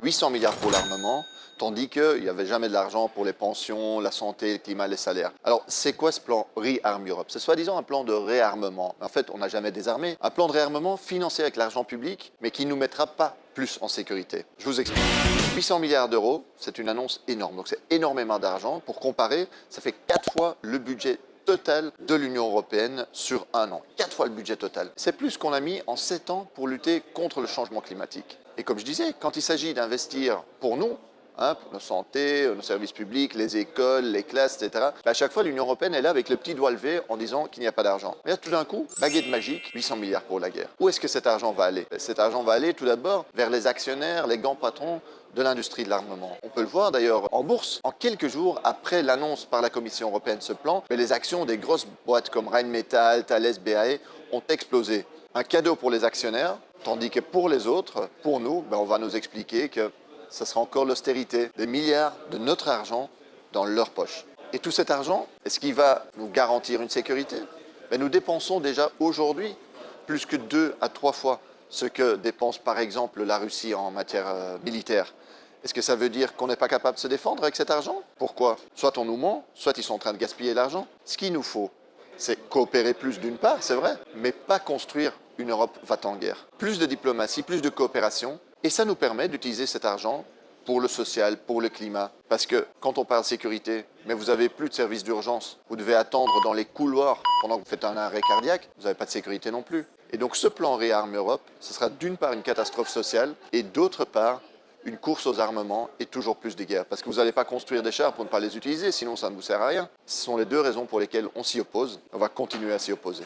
800 milliards pour l'armement, tandis qu'il n'y avait jamais de l'argent pour les pensions, la santé, le climat, les salaires. Alors, c'est quoi ce plan Rearm Europe? C'est soi-disant un plan de réarmement. En fait, on n'a jamais désarmé. Un plan de réarmement financé avec l'argent public, mais qui ne nous mettra pas plus en sécurité. Je vous explique. 800 milliards d'euros, c'est une annonce énorme. Donc, c'est énormément d'argent. Pour comparer, ça fait 4 fois le budget total de l'Union européenne sur un an. 4 fois le budget total. C'est plus qu'on a mis en 7 ans pour lutter contre le changement climatique. Et comme je disais, quand il s'agit d'investir pour nous, pour nos santé, nos services publics, les écoles, les classes, etc. À chaque fois, l'Union européenne est là avec le petit doigt levé en disant qu'il n'y a pas d'argent. Mais là, tout d'un coup, baguette magique, 800 milliards pour la guerre. Où est-ce que cet argent va aller? Cet argent va aller tout d'abord vers les actionnaires, les grands patrons de l'industrie de l'armement. On peut le voir d'ailleurs en bourse. En quelques jours après l'annonce par la Commission européenne de ce plan, les actions des grosses boîtes comme Rheinmetall, Thales, BAE ont explosé. Un cadeau pour les actionnaires, tandis que pour les autres, pour nous, on va nous expliquer que ce sera encore l'austérité, des milliards de notre argent dans leur poche. Et tout cet argent, est-ce qu'il va nous garantir une sécurité? Nous dépensons déjà aujourd'hui plus que 2 à 3 fois ce que dépense par exemple la Russie en matière militaire. Est-ce que ça veut dire qu'on n'est pas capable de se défendre avec cet argent? Pourquoi? Soit on nous ment, soit ils sont en train de gaspiller l'argent. Ce qu'il nous faut, c'est coopérer plus d'une part, c'est vrai, mais pas construire une Europe va-t-en-guerre. Plus de diplomatie, plus de coopération, et ça nous permet d'utiliser cet argent pour le social, pour le climat. Parce que quand on parle sécurité, mais vous n'avez plus de service d'urgence, vous devez attendre dans les couloirs pendant que vous faites un arrêt cardiaque, vous n'avez pas de sécurité non plus. Et donc ce plan Rearm Europe, ce sera d'une part une catastrophe sociale, et d'autre part une course aux armements et toujours plus de guerres. Parce que vous n'allez pas construire des chars pour ne pas les utiliser, sinon ça ne vous sert à rien. Ce sont les deux raisons pour lesquelles on s'y oppose. On va continuer à s'y opposer.